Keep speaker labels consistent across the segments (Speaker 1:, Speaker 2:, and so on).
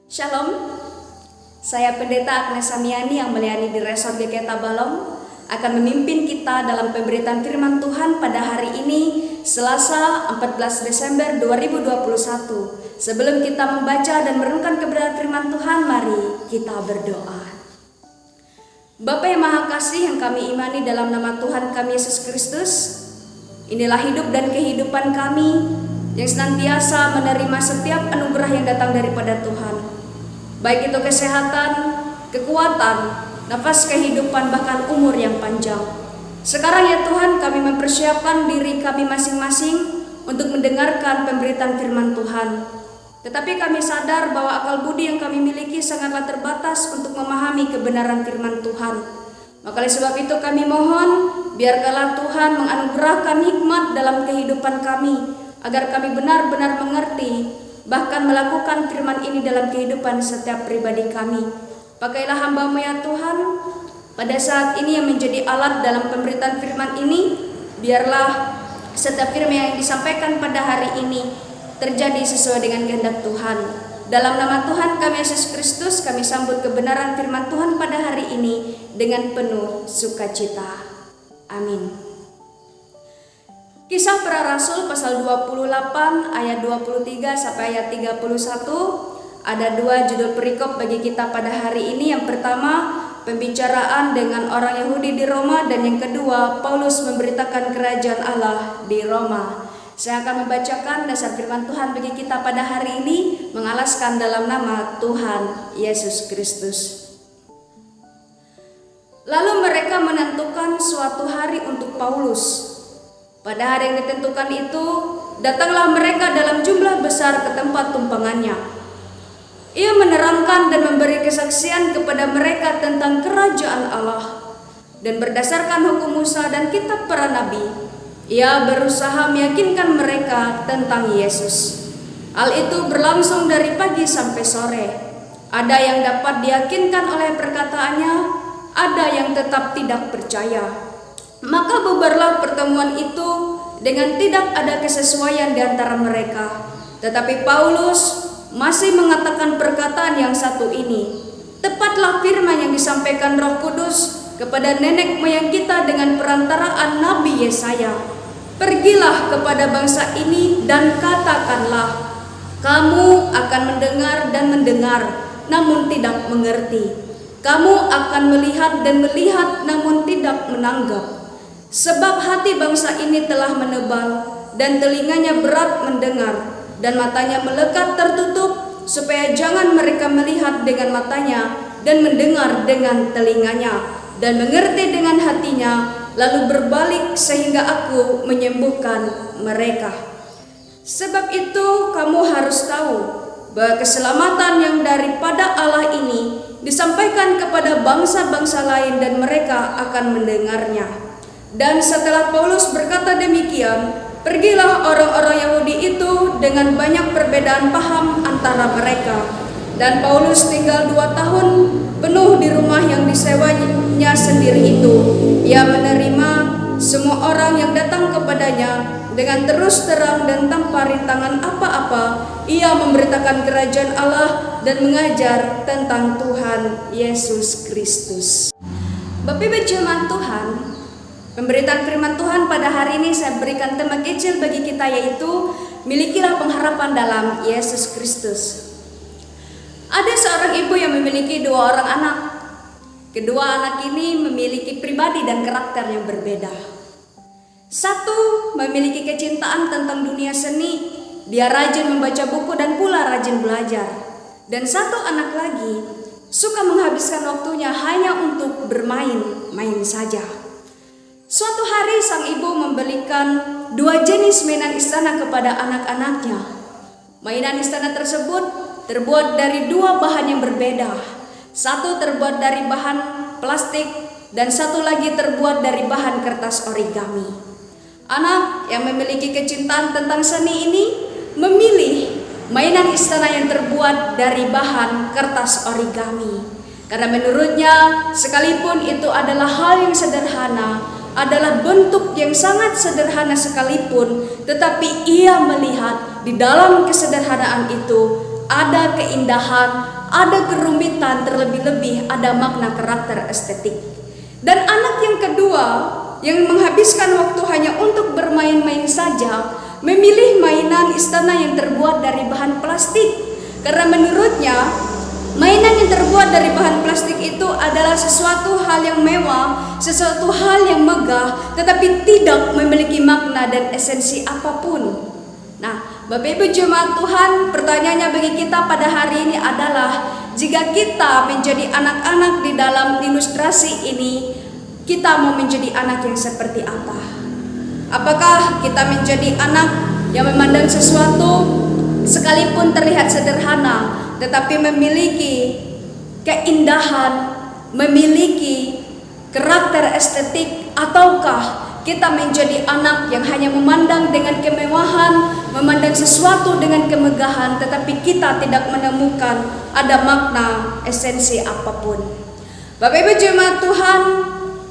Speaker 1: Shalom, saya Pendeta Agnes Samiani yang melayani di Resort GK Tabalong akan memimpin kita dalam pemberitaan firman Tuhan pada hari ini, Selasa 14 Desember 2021. Sebelum kita membaca dan merenungkan kebenaran firman Tuhan, mari kita berdoa. Bapa yang Maha Kasih yang kami imani dalam nama Tuhan kami Yesus Kristus, inilah hidup dan kehidupan kami yang senantiasa menerima setiap anugerah yang datang daripada Tuhan. Baik itu kesehatan, kekuatan, nafas kehidupan, bahkan umur yang panjang. Sekarang ya Tuhan, kami mempersiapkan diri kami masing-masing untuk mendengarkan pemberitaan firman Tuhan. Tetapi kami sadar bahwa akal budi yang kami miliki sangatlah terbatas untuk memahami kebenaran firman Tuhan. Maka oleh sebab itu kami mohon, biarkanlah Tuhan menganugerahkan hikmat dalam kehidupan kami, agar kami benar-benar mengerti, bahkan melakukan firman ini dalam kehidupan setiap pribadi kami. Pakailah hamba-Mu ya Tuhan, pada saat ini yang menjadi alat dalam pemberitaan firman ini. Biarlah setiap firman yang disampaikan pada hari ini terjadi sesuai dengan kehendak Tuhan. Dalam nama Tuhan kami Yesus Kristus, kami sambut kebenaran firman Tuhan pada hari ini dengan penuh sukacita. Amin. Kisah Para Rasul pasal 28 ayat 23 sampai ayat 31. Ada dua judul perikop bagi kita pada hari ini. Yang pertama, pembicaraan dengan orang Yahudi di Roma, dan yang kedua, Paulus memberitakan kerajaan Allah di Roma. Saya akan membacakan dasar firman Tuhan bagi kita pada hari ini, mengalaskan dalam nama Tuhan Yesus Kristus. Lalu mereka menentukan suatu hari untuk Paulus. Pada hari yang ditentukan itu, datanglah mereka dalam jumlah besar ke tempat tumpangannya. Ia menerangkan dan memberi kesaksian kepada mereka tentang kerajaan Allah. Dan berdasarkan hukum Musa dan kitab para nabi, ia berusaha meyakinkan mereka tentang Yesus. Hal itu berlangsung dari pagi sampai sore. Ada yang dapat diyakinkan oleh perkataannya, ada yang tetap tidak percaya. Maka bubarlah pertemuan itu dengan tidak ada kesesuaian di antara mereka. Tetapi Paulus masih mengatakan perkataan yang satu ini. Tepatlah firman yang disampaikan Roh Kudus kepada nenek moyang kita dengan perantaraan Nabi Yesaya. Pergilah kepada bangsa ini dan katakanlah, kamu akan mendengar dan mendengar, namun tidak mengerti. Kamu akan melihat dan melihat, namun tidak menanggap. Sebab hati bangsa ini telah menebal, dan telinganya berat mendengar, dan matanya melekat tertutup, supaya jangan mereka melihat dengan matanya, dan mendengar dengan telinganya, dan mengerti dengan hatinya, lalu berbalik sehingga aku menyembuhkan mereka. Sebab itu kamu harus tahu bahwa keselamatan yang daripada Allah ini disampaikan kepada bangsa-bangsa lain, dan mereka akan mendengarnya. Dan setelah Paulus berkata demikian, pergilah orang-orang Yahudi itu dengan banyak perbedaan paham antara mereka. Dan Paulus tinggal 2 tahun penuh di rumah yang disewanya sendiri itu. Ia menerima semua orang yang datang kepadanya dengan terus terang dan tanpa rintangan apa-apa. Ia memberitakan kerajaan Allah dan mengajar tentang Tuhan Yesus Kristus. Bapak Ibu jemaat Tuhan, pemberitaan firman Tuhan pada hari ini saya berikan tema kecil bagi kita, yaitu milikilah pengharapan dalam Yesus Kristus. Ada seorang ibu yang memiliki 2 orang anak. Kedua anak ini memiliki pribadi dan karakter yang berbeda. Satu memiliki kecintaan tentang dunia seni, dia rajin membaca buku dan pula rajin belajar. Dan satu anak lagi suka menghabiskan waktunya hanya untuk bermain-main saja. Suatu hari sang ibu membelikan 2 jenis mainan istana kepada anak-anaknya. Mainan istana tersebut terbuat dari 2 bahan yang berbeda. Satu terbuat dari bahan plastik dan satu lagi terbuat dari bahan kertas origami. Anak yang memiliki kecintaan tentang seni ini memilih mainan istana yang terbuat dari bahan kertas origami. Karena menurutnya, sekalipun itu adalah hal yang sederhana, adalah bentuk yang sangat sederhana sekalipun, tetapi ia melihat di dalam kesederhanaan itu ada keindahan, ada kerumitan, terlebih-lebih ada makna karakter estetik. Dan anak yang kedua yang menghabiskan waktu hanya untuk bermain-main saja, memilih mainan istana yang terbuat dari bahan plastik. Karena menurutnya, mainan yang terbuat dari bahan plastik itu adalah sesuatu hal yang mewah, sesuatu hal yang megah, tetapi tidak memiliki makna dan esensi apapun. Nah, Bapak Ibu Jemaat Tuhan, pertanyaannya bagi kita pada hari ini adalah, jika kita menjadi anak-anak di dalam ilustrasi ini, kita mau menjadi anak yang seperti apa? Apakah kita menjadi anak yang memandang sesuatu sekalipun terlihat sederhana, tetapi memiliki keindahan, memiliki karakter estetik, ataukah kita menjadi anak yang hanya memandang dengan kemewahan, memandang sesuatu dengan kemegahan, tetapi kita tidak menemukan ada makna esensi apapun. Bapak Ibu Jemaat Tuhan,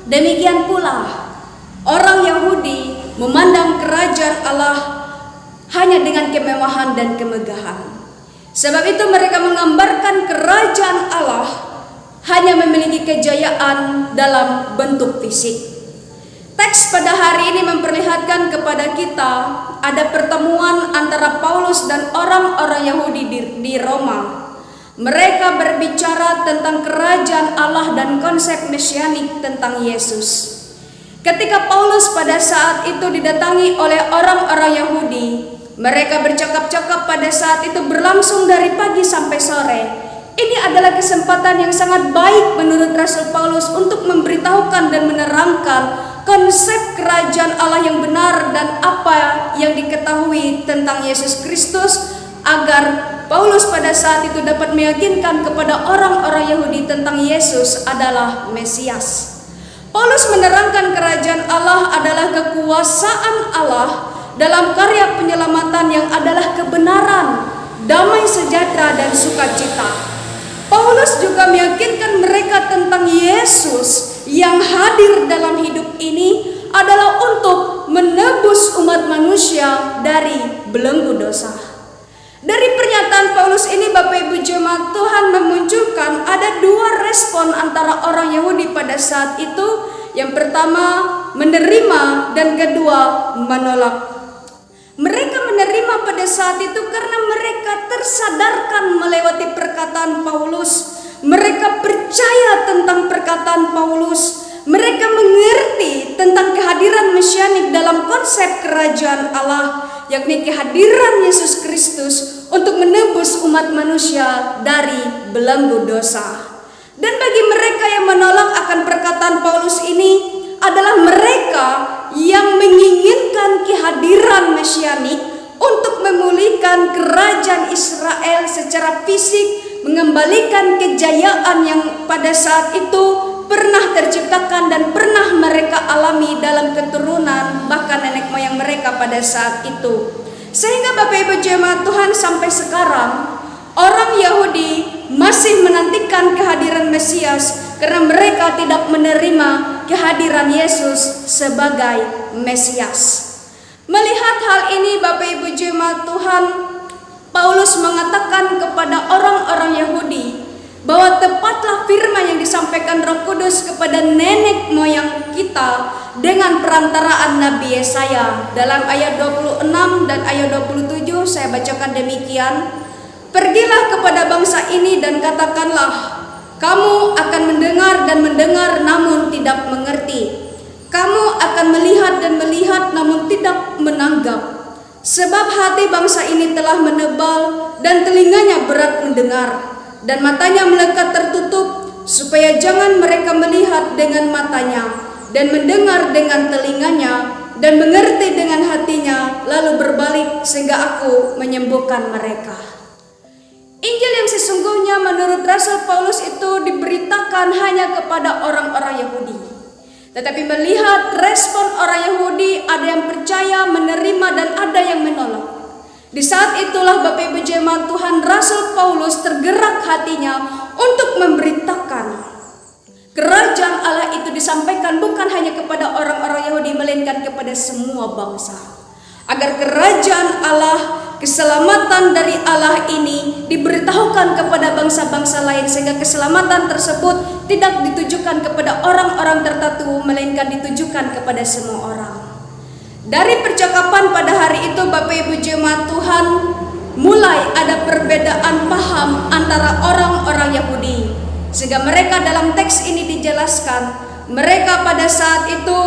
Speaker 1: demikian pula orang Yahudi memandang kerajaan Allah hanya dengan kemewahan dan kemegahan. Sebab itu mereka menggambarkan kerajaan Allah hanya memiliki kejayaan dalam bentuk fisik. Teks pada hari ini memperlihatkan kepada kita ada pertemuan antara Paulus dan orang-orang Yahudi di Roma. Mereka berbicara tentang kerajaan Allah dan konsep mesianik tentang Yesus. Ketika Paulus pada saat itu didatangi oleh orang-orang Yahudi, mereka bercakap-cakap pada saat itu berlangsung dari pagi sampai sore. Ini adalah kesempatan yang sangat baik menurut Rasul Paulus untuk memberitahukan dan menerangkan konsep kerajaan Allah yang benar dan apa yang diketahui tentang Yesus Kristus, agar Paulus pada saat itu dapat meyakinkan kepada orang-orang Yahudi tentang Yesus adalah Mesias. Paulus menerangkan kerajaan Allah adalah kekuasaan Allah dalam karya penyelamatan yang adalah kebenaran, damai sejahtera dan sukacita. Paulus juga meyakinkan mereka tentang Yesus yang hadir dalam hidup ini adalah untuk menebus umat manusia dari belenggu dosa. Dari pernyataan Paulus ini, Bapak Ibu Jemaat Tuhan, memunculkan ada dua respon antara orang Yahudi pada saat itu. Yang pertama menerima dan kedua menolak. Mereka menerima pada saat itu karena mereka tersadarkan melewati perkataan Paulus. Mereka percaya tentang perkataan Paulus. Mereka mengerti tentang kehadiran mesianik dalam konsep kerajaan Allah, yakni kehadiran Yesus Kristus untuk menebus umat manusia dari belenggu dosa. Dan bagi mereka yang menolak akan perkataan Paulus ini adalah mereka yang menginginkan kehadiran mesianik untuk memulihkan kerajaan Israel secara fisik, mengembalikan kejayaan yang pada saat itu pernah terciptakan dan pernah mereka alami dalam keturunan bahkan nenek moyang mereka pada saat itu. Sehingga Bapak Ibu Jemaat Tuhan, sampai sekarang orang Yahudi masih menantikan kehadiran Mesias karena mereka tidak menerima kehadiran Yesus sebagai Mesias. Melihat hal ini, Bapak Ibu Jemaat Tuhan, Paulus mengatakan kepada orang-orang Yahudi bahwa tepatlah firman yang disampaikan Roh Kudus kepada nenek moyang kita dengan perantaraan Nabi Yesaya. Dalam ayat 26 dan ayat 27 saya bacakan demikian. Pergilah kepada bangsa ini dan katakanlah, kamu akan mendengar dan mendengar namun tidak mengerti. Kamu akan melihat dan melihat namun tidak menanggap. Sebab hati bangsa ini telah menebal dan telinganya berat mendengar, dan matanya melekat tertutup, supaya jangan mereka melihat dengan matanya dan mendengar dengan telinganya dan mengerti dengan hatinya, lalu berbalik sehingga aku menyembuhkan mereka. Injil yang sesungguhnya menurut Rasul Paulus itu diberitakan hanya kepada orang-orang Yahudi. Tetapi melihat respon orang Yahudi, ada yang percaya, menerima, dan ada yang menolak. Di saat itulah Bapak Ibu Jemaat Tuhan, Rasul Paulus tergerak hatinya untuk memberitakan kerajaan Allah itu disampaikan bukan hanya kepada orang-orang Yahudi, melainkan kepada semua bangsa. Agar kerajaan Allah keselamatan dari Allah ini diberitahukan kepada bangsa-bangsa lain, sehingga keselamatan tersebut tidak ditujukan kepada orang-orang tertentu, melainkan ditujukan kepada semua orang. Dari percakapan pada hari itu, Bapak Ibu jemaat Tuhan, mulai ada perbedaan paham antara orang-orang Yahudi, sehingga mereka dalam teks ini dijelaskan, mereka pada saat itu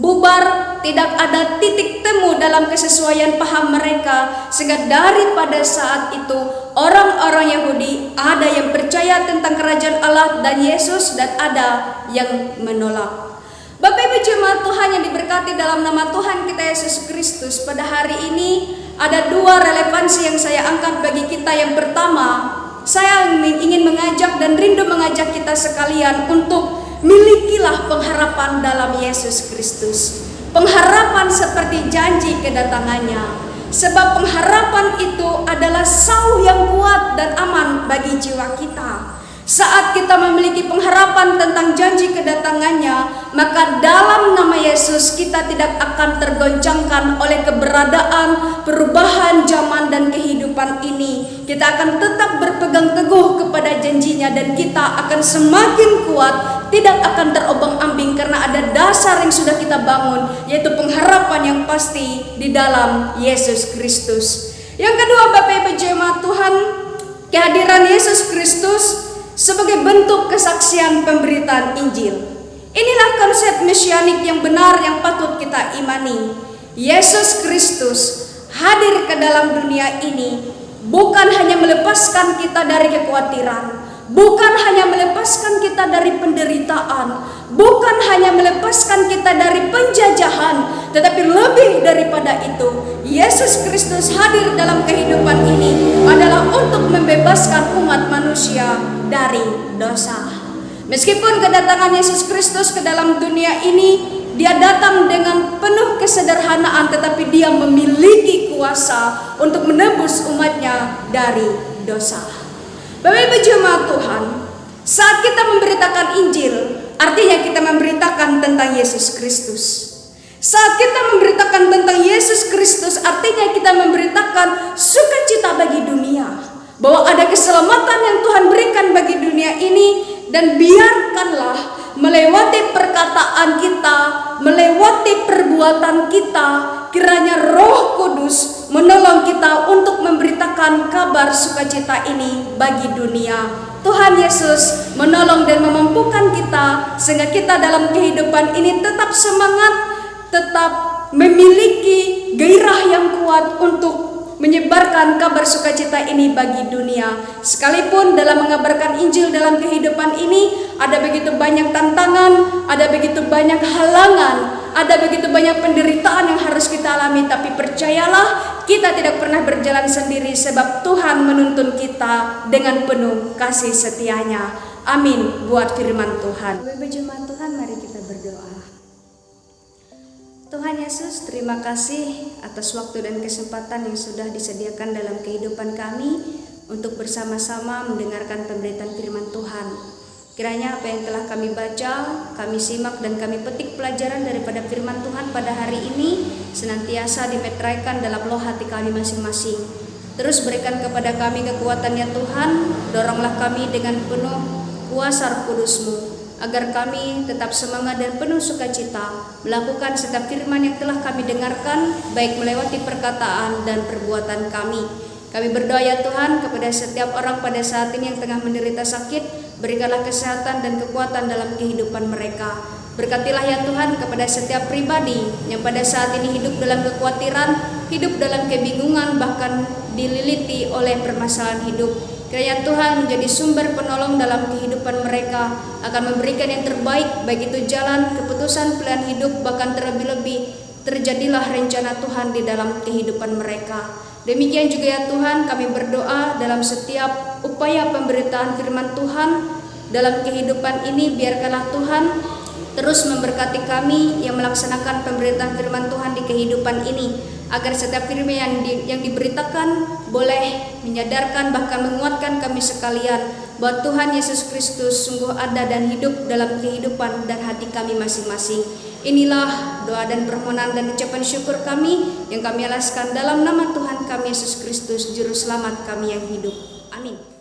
Speaker 1: bubar, tidak ada titik temu dalam kesesuaian paham mereka, sehingga daripada saat itu orang-orang Yahudi ada yang percaya tentang kerajaan Allah dan Yesus, dan ada yang menolak. Bapak Ibu jemaat Tuhan yang diberkati dalam nama Tuhan kita Yesus Kristus, pada hari ini ada dua relevansi yang saya angkat bagi kita. Yang pertama, saya ingin mengajak dan rindu mengajak kita sekalian untuk milikilah pengharapan dalam Yesus Kristus. Pengharapan seperti janji kedatangannya. Sebab pengharapan itu adalah sauh yang kuat dan aman bagi jiwa kita. Saat kita memiliki pengharapan tentang janji kedatangannya, maka dalam nama Yesus kita tidak akan tergoncangkan oleh keberadaan, perubahan zaman dan kehidupan ini. Kita akan tetap berpegang teguh kepada janjinya, dan kita akan semakin kuat, tidak akan terobang-ambing karena ada dasar yang sudah kita bangun, yaitu pengharapan yang pasti di dalam Yesus Kristus. Yang kedua, Bapak Ibu jemaat Tuhan, kehadiran Yesus Kristus sebagai bentuk kesaksian pemberitaan Injil. Inilah konsep mesianik yang benar yang patut kita imani. Yesus Kristus hadir ke dalam dunia ini bukan hanya melepaskan kita dari kekhawatiran, bukan hanya melepaskan kita dari penderitaan, bukan hanya melepaskan kita dari penjajahan, tetapi lebih daripada itu, Yesus Kristus hadir dalam kehidupan ini adalah untuk membebaskan umat manusia dari dosa. Meskipun kedatangan Yesus Kristus ke dalam dunia ini, dia datang dengan penuh kesederhanaan, tetapi dia memiliki kuasa untuk menebus umatnya dari dosa. Bapak Ibu jemaat Tuhan, saat kita memberitakan Injil, artinya kita memberitakan tentang Yesus Kristus. Saat kita memberitakan tentang Yesus Kristus, artinya kita memberitakan sukacita bagi dunia, bahwa ada keselamatan yang Tuhan berikan bagi dunia ini. Dan biarkanlah melewati perkataan kita, melewati perbuatan kita, kiranya Roh Kudus menolong kita untuk memberitakan kabar sukacita ini bagi dunia. Tuhan Yesus menolong dan memampukan kita, sehingga kita dalam kehidupan ini tetap semangat, tetap memiliki gairah yang kuat untuk menyebarkan kabar sukacita ini bagi dunia. Sekalipun dalam mengabarkan Injil dalam kehidupan ini ada begitu banyak tantangan, ada begitu banyak halangan, ada begitu banyak penderitaan yang harus kita alami, tapi percayalah, kita tidak pernah berjalan sendiri, sebab Tuhan menuntun kita dengan penuh kasih setianya. Amin buat firman Tuhan. Bapak jemaat Tuhan, mari kita berdoa. Tuhan Yesus, terima kasih atas waktu dan kesempatan yang sudah disediakan dalam kehidupan kami untuk bersama-sama mendengarkan pemberitaan firman Tuhan. Kiranya apa yang telah kami baca, kami simak dan kami petik pelajaran daripada firman Tuhan pada hari ini senantiasa dimeteraikan dalam loh hati kami masing-masing. Terus berikan kepada kami kekuatan ya Tuhan, doronglah kami dengan penuh kuasa Roh Kudus-Mu, agar kami tetap semangat dan penuh sukacita melakukan setiap firman yang telah kami dengarkan, baik melewati perkataan dan perbuatan kami. Kami berdoa ya Tuhan kepada setiap orang pada saat ini yang tengah menderita sakit, berikanlah kesehatan dan kekuatan dalam kehidupan mereka. Berkatilah ya Tuhan kepada setiap pribadi yang pada saat ini hidup dalam kekhawatiran, hidup dalam kebingungan, bahkan dililiti oleh permasalahan hidup. Kiranya Tuhan menjadi sumber penolong dalam kehidupan mereka, akan memberikan yang terbaik, baik itu jalan, keputusan, pilihan hidup, bahkan terlebih-lebih terjadilah rencana Tuhan di dalam kehidupan mereka. Demikian juga ya Tuhan, kami berdoa dalam setiap upaya pemberitaan firman Tuhan dalam kehidupan ini, biarkanlah Tuhan terus memberkati kami yang melaksanakan pemberitaan firman Tuhan di kehidupan ini, agar setiap firman yang diberitakan boleh menyadarkan bahkan menguatkan kami sekalian bahwa Tuhan Yesus Kristus sungguh ada dan hidup dalam kehidupan dan hati kami masing-masing. Inilah doa dan permohonan dan ucapan syukur kami yang kami alaskan dalam nama Tuhan kami Yesus Kristus, Juru Selamat kami yang hidup. Amin.